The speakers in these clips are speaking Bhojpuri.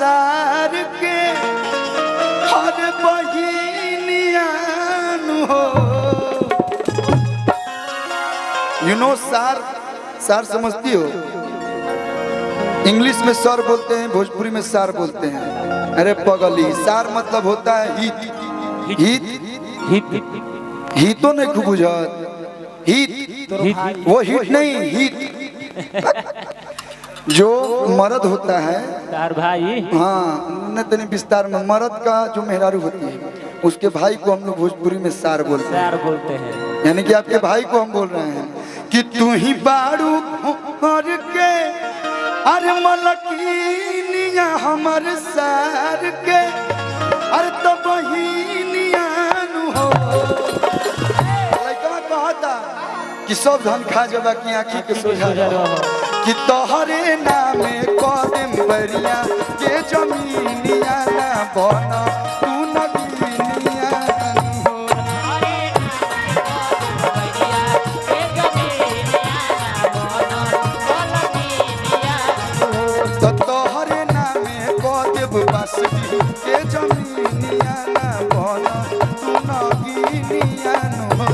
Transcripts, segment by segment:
सार के हर बहिनियान हो। यू नो सार, सार समझती हो? इंग्लिश में सर बोलते हैं, भोजपुरी में सार बोलते हैं। अरे पगली, सार मतलब होता है हित। हित हितो नहीं खूब बुझत, हित वो हिट नहीं, हित जो मर्द होता है तार भाई। हाँ न तनी विस्तार में, मर्द का जो मेहरारू होती है उसके भाई को हम लोग भोजपुरी में सार बोलते हैं। सार बोलते हैं, यानी कि आपके भाई को हम बोल रहे हैं कि तू ही बारू और के अरे मलकिनिया हमर सार के अरे तो बहिनियान हो। लइका कहता कि सब धन खा जबा की आँखी के सोझा कि तोहरे नामे कदम बरिया के जमीनिया ना बना तू नगीनिया हो। तो तोहरे नामे कदम बसगी के जमीनिया ना बना तू नगीनिया हो।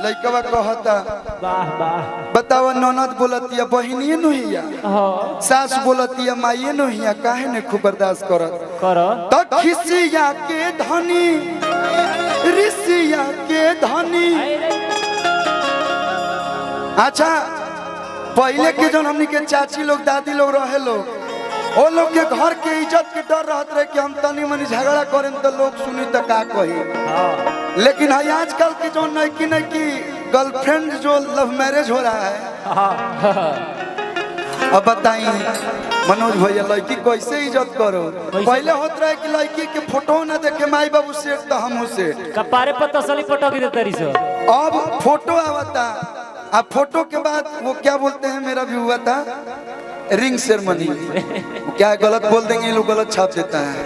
लइकवा कहता वाह वाह। बतावा ननद बोलतिया बहिनिए नहिया, सास बोलतिया माइए नहिया, काहे ने खूब बर्दाश्त करत करो तो खिसिया के धनी ऋषिया के धनी। अच्छा पहले के जो हमनी के चाची लोग दादी लोग रहे लोग, वो लोग के घर के इज्जत के डर रहत रहे कि हम तनी मनी झगड़ा करें तो लोग सुनी तो का कही। लेकिन आजकल के जो नई की गर्लफ्रेंड जो लव मैरिज हो रहा है, अब बताइए मनोज भैया लड़की कैसे इज्जत करो। पहले होत रहे कि लड़की के फोटो ना देखे माई बाबू सेठ तो हम सेठ कपारे पर तसली फोटो की तरी से। अब फोटो आवता, अब फोटो के बाद वो क्या बोलते हैं, मेरा भी हुआ था रिंग सेरेमनी, क्या गलत बोल देंगे ये लोग, गलत छाप देता है।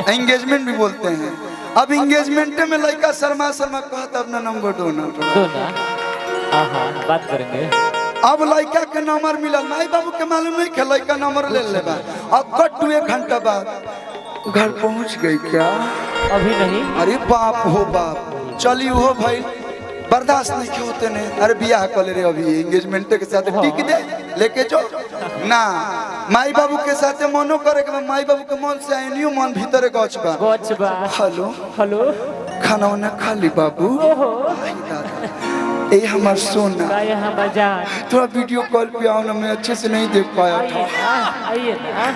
एंगेजमेंट भी बोलते हैं। अब एंगेजमेंट में लड़का शर्मा शर्मा कहता अपना नंबर दो ना बात करेंगे। अब लड़का के नंबर मिलल, माई बाबू के मालूम नहीं कि लड़का नंबर ले लेबा। अब कट 1 घंटा बाद घर पहुंच गई क्या? अभी नहीं। अरे बाप हो बाप, चली हो भाई बर्दाश्त नहीं क्यों होते ने। अरे बियाह कर ले रे, अभी एंगेजमेंट के साथ टिक दे लेके जो ना माई बाबू के साथ मनो करे के, माई बाबू के मन से आइनियो मन भीतर गछ बा। हेलो हेलो खाना वाना खा ली बाबू? ए हमार सोना, थोड़ा वीडियो कॉल पे आओ ना, मैं अच्छे से नहीं देख पाया था। आइए ना।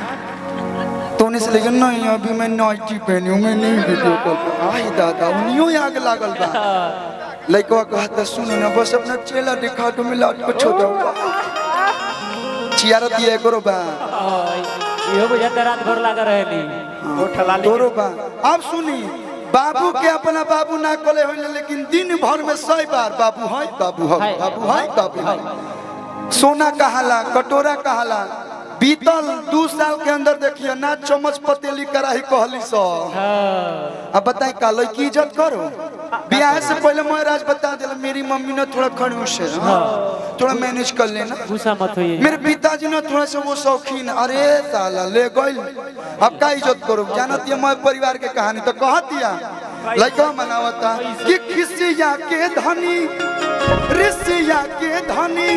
तो उन्हें से लेकिन नहीं अभी मैं नाइटी पहनी हूँ, मैं नहीं वीडियो कॉल पे। आई दादा उन्हीं आग लागल बा। लड़का कहता सुनी ना बस अपना चेला दिखा दो, मैं लाट को छोड़ा चियारत ये करो बा। ये बुझाता रात भर लगा रहेली तोरो बा। अब सुनी बाबू के अपना बाबू ना कोले होले, लेकिन दिन भर में 100 बार बाबू हाय बाबू हाय बाबू हाय बाबू हाय। सोना कहाला, कटोरा कहाला। बीतल 2 साल के अंदर देखिए ना चम्मच पतेली कराही कहली सो। अब बताई का लड़की इज्जत करो। ब्याह से पहले मैं राज बता दिला, मेरी मम्मी ने थोड़ा खड़ूस है, थोड़ा मैनेज कर लेना, गुस्सा मत होइए। मेरे पिताजी ने थोड़ा सा वो शौकीन, अरे साला ले गई। अब का इज्जत करो, जानत है मैं परिवार के कहानी तो कह दिया। लड़का मनावता कि खिसिया के धनी ऋषिया के धनी,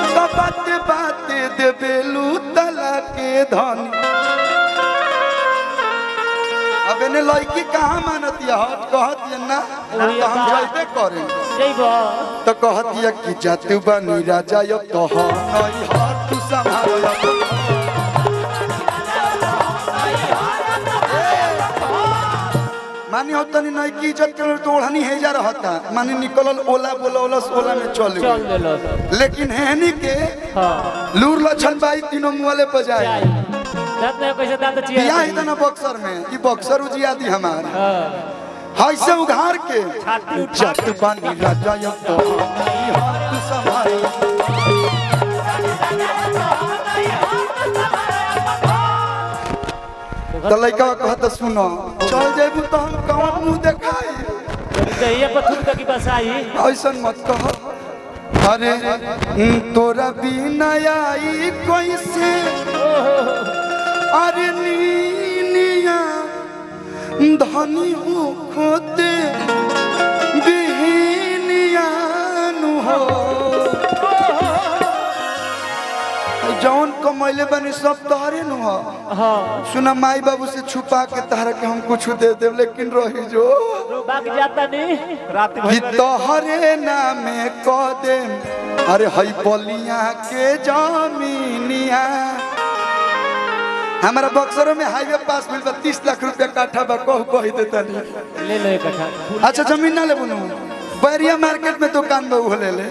तो बाते बाते देबेलू तला के धनी। अब इन्हें लड़की कहाँ मानती है, हट कहती है ना तो हम जाइबे करें जइबो तो कहतिया कि जातु बनी राजा यो तो नहीं हाथ तू संभाल मानी होता नहीं की इज्जत कर तो ओढ़नी है जा रहता मानी निकलल ओला बोला ओला ओला में चल देलो लेकिन हैनी के हां लूर लछन बाई तीनों मुआले पर जाए दांत में कैसे दांत चिया बियाह इतना बक्सर में ये बक्सर उजिया दी हमार हां ऐसे उघार के छाती उठा जट बानी राजा यो तो नहीं हाथ संभाल तो लइका कहत सुनो चल जेबू तो हम कौन मुंह देखाई दहिया पथुर तक की बस आई ऐसन मत कह अरे तोरा बिना आई कैसे अरे नीनिया धनी हो खोते बिहनिया नु हो जौन कमैले बनी सब तोहरे नु हो हां सुना माई बाबू से छुपा के तहरा के हम कुछ दे देव लेकिन रही जो बाग जाता नहीं रात कि तोहरे नामे कह दे अरे हई बलिया के जमीनिया हमारा बक्सरों में हाईवे पास मिल 30 लाख रुपया काठा बा कह देता नहीं ले लो एक कट्ठा अच्छा जमीन ना ले बोलूं बैरिया मार्केट में दुकान बहु ले ले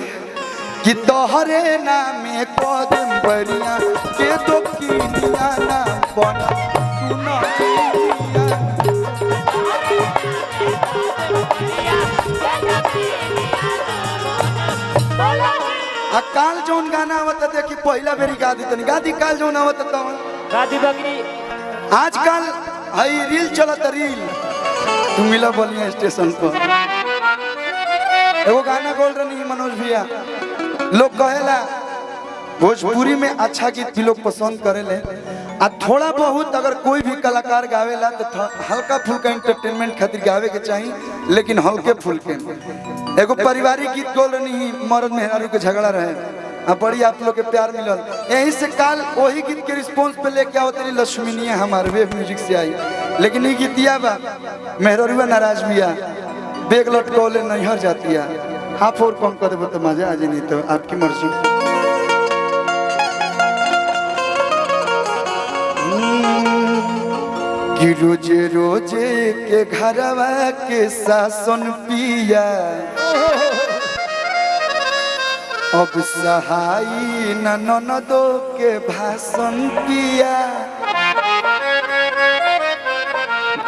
कि तोहरे नामे कह दे बैरिया के तो कीनिया ना बना तू ना काल जौन गाना आवता देखी पहला बेरी गा दी तनी गादी काल जौन आवता त गादी बकरी आजकल हई रील चलत रील तू मिला बोलिया स्टेशन पर एगो गाना बोल रही मनोज भैया लोग कहेला भोजपुरी में अच्छा गीत भी लोग पसंद करेले आ थोड़ा बहुत अगर कोई भी कलाकार गावेला तो हल्का फुल्का एंटरटेनमेंट खातिर गावे के चाहिए लेकिन हल्के फुल्के एगो पारिवारिक गीत बोल रही मर्द मेहरारू के झगड़ा रहे आ बड़ी आप लोग के प्यार मिलल यही से काल वही गीत के रिस्पांस पे लेके आओ तेरी लक्ष्मीनिया हमारे वेब म्यूजिक से आई लेकिन ये गीतिया बा मेहरारूआ नाराज बिया बेग लटकौले नैहर जाती है हाफ और कम कर देबो तो मजा आ जाए नहीं तो आपकी मर्जी कि रोजे रोजे के घरवा के सासन पिया अब सहाई ननदो के भाषण पिया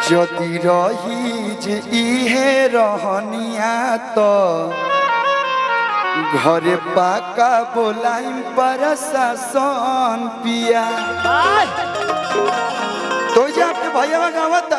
जदि रही जे इहे रहनिया तो घरे पाका बोलाइम प्रशासन पिया तो जे आपके भैया गावता